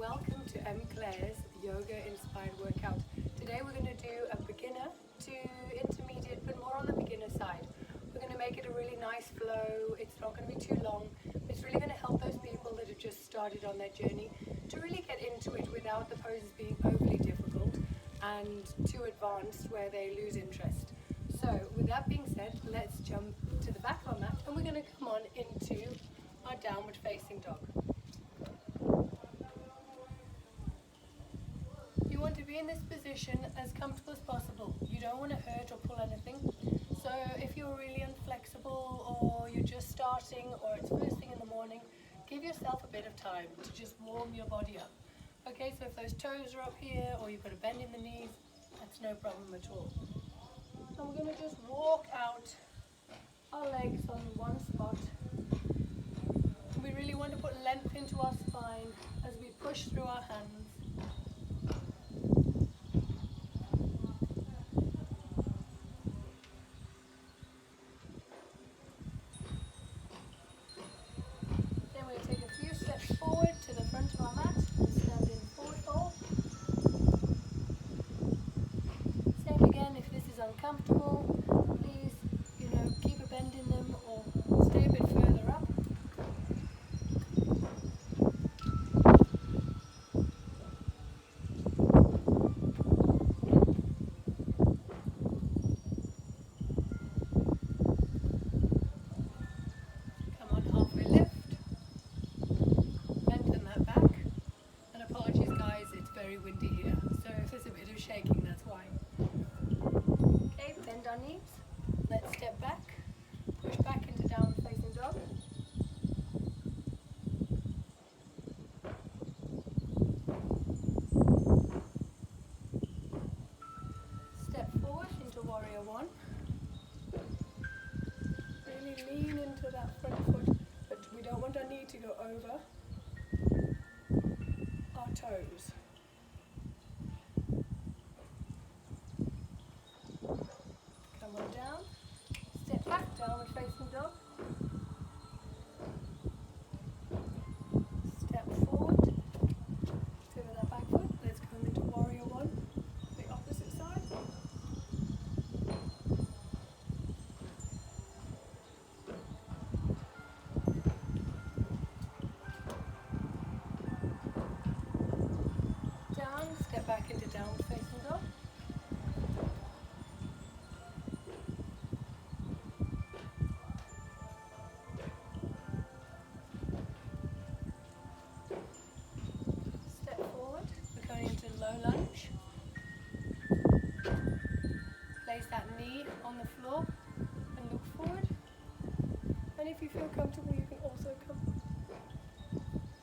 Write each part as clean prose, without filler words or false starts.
welcome to Claire's yoga inspired workout. Today we're going to do a beginner to intermediate, but more on the beginner side. We're going to make it a really nice flow. It's not going to be too long. It's really going to help those people that have just started on their journey to really get into it without the poses being overly difficult and too advanced where they lose interest. So with that being said, let's jump to the back of our mat and we're going to come on into our downward facing dog. You want to be in this position as comfortable as possible. You don't want to hurt or pull anything. So if you're really inflexible or you're just starting or it's first thing in the morning, give yourself a bit of time to just warm your body up. Okay, so if those toes are up here or you've got a bend in the knees, that's no problem at all. And we're going to just walk out our legs on one spot. We really want to put length into our spine as we push through our hands. Then we'll take a few steps forward to the front of our mat and stand in forward fold. Same again, if this is uncomfortable, please, keep a bend in them or stay a bit further up. Windy here, so if there's a bit of shaking, that's why. Okay, bend our knees. Let's step back, push back into downward facing dog. Step forward into warrior one. Really lean into that front foot, but we don't want our knee to go over our toes. Down, step back, downward facing dog. Step forward, pivot that back foot. Let's go into warrior one, the opposite side. Down, step back into downward facing dog. Low lunge. Place that knee on the floor and look forward. And if you feel comfortable, you can also come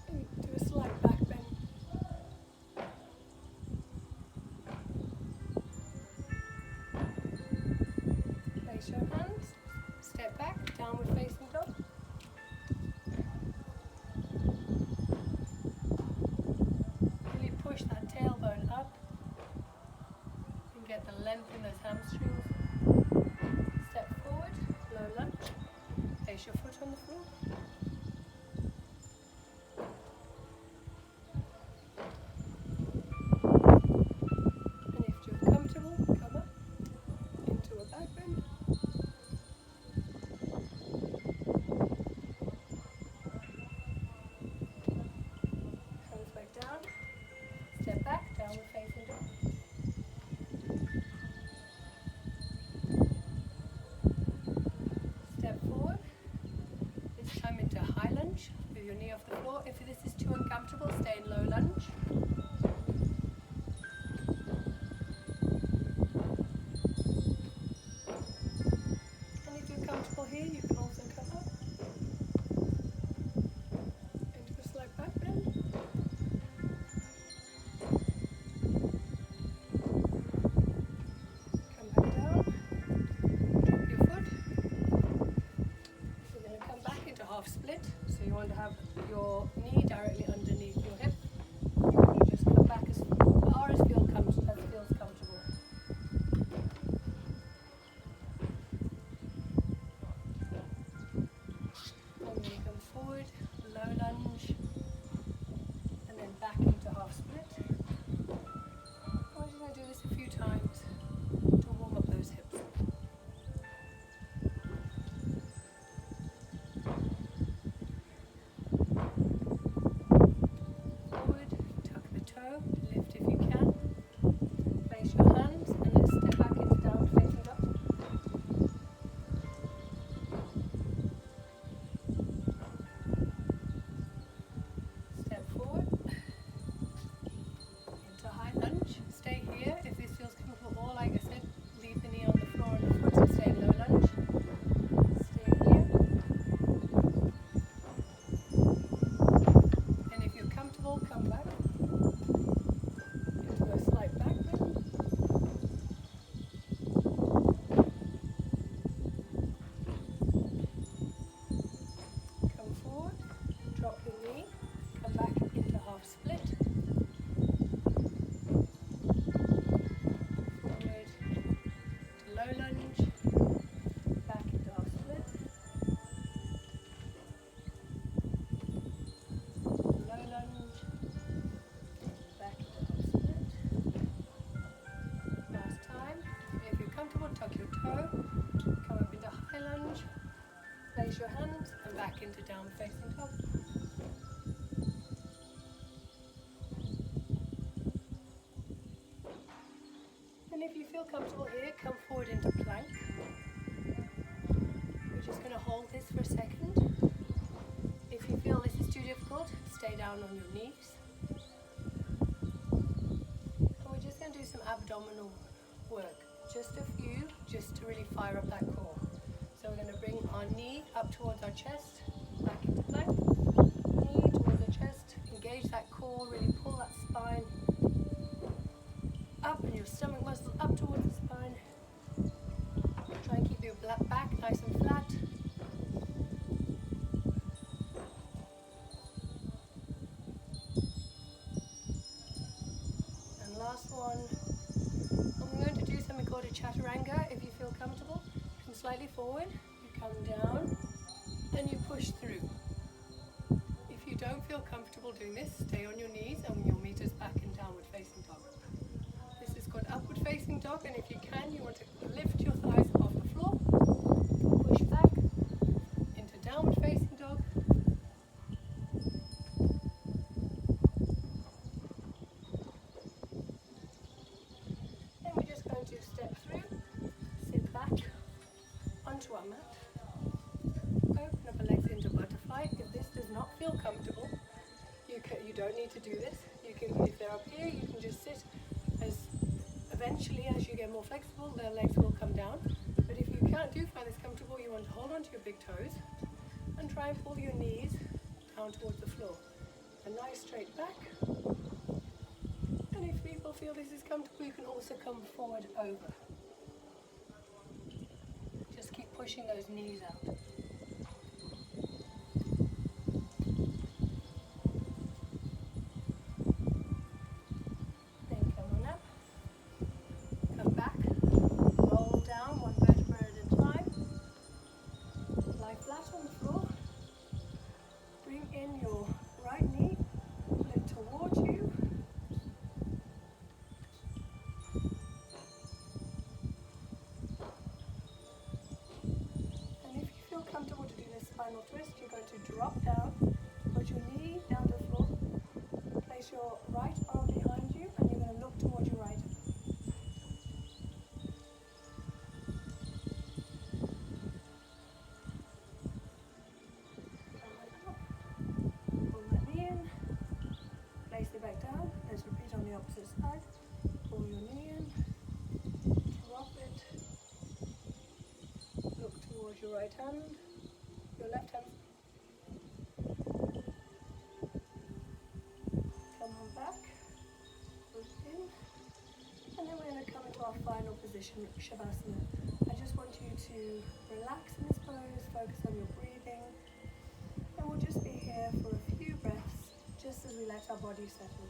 and do a slight back bend. Place your hands, step back, downward facing dog. Push that tailbone up and get the length in those hamstrings. Step forward, low lunge. Place your foot on the floor. And if you're comfortable, come up into a back bend. Hands back down. Step back, downward facing dog. Step forward. This time into high lunge with your knee off the floor. If this is too uncomfortable, stay in low lunge. And if you're comfortable here, you can also come up into a slight back bend. Split, so you want to have your knee directly underneath your hip. You want to just come back as far as feels comfortable. And then come forward, low lunge, and then back into back into downward facing dog. And if you feel comfortable here, come forward into plank. We're just going to hold this for a second. If you feel this is too difficult, stay down on your knees. And we're just going to do some abdominal work. Just a few, just to really fire up that core. So we're going to bring our knee up towards our chest, back into plank. Knee towards our chest, engage that core, really pull that spine up and your stomach muscles up towards the spine. Try and keep your back nice and flat. And last one. And we're going to do something called a chaturanga. If you feel comfortable, come slightly forward, you come down, and you push through. If you don't feel comfortable doing this, stay on your knees and your meet us back in downward facing dog. This is called upward facing dog, and if you can, you want to lift your thighs off the floor, push back into downward facing dog. Then we're just going to step through, sit back onto our mat, open up our legs into butterfly. If this does not feel comfortable, you don't need to do this. You can, if they're up here, you can just sit. Eventually, as you get more flexible, the legs will come down. But if you find this comfortable, you want to hold on to your big toes and try and pull your knees down towards the floor. A nice straight back. And if people feel this is comfortable, you can also come forward over. Just keep pushing those knees out. Twist, you're going to drop down, put your knee down to the floor, place your right arm behind you, and you're going to look towards your right. Pull that knee in, place it back down. Let's repeat on the opposite side. Pull your knee in, drop it, look towards your right hand. Your left hand. Come on back, push in, and then we're going to come into our final position, Shavasana. I just want you to relax in this pose, focus on your breathing, and we'll just be here for a few breaths, just as we let our body settle.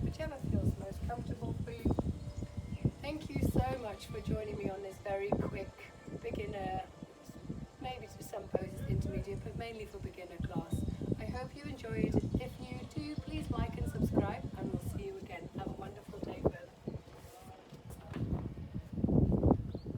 Whichever feels most comfortable for you. Thank you so much for joining me on this very quick beginner, maybe to some poses intermediate, but mainly for beginner class. I hope you enjoyed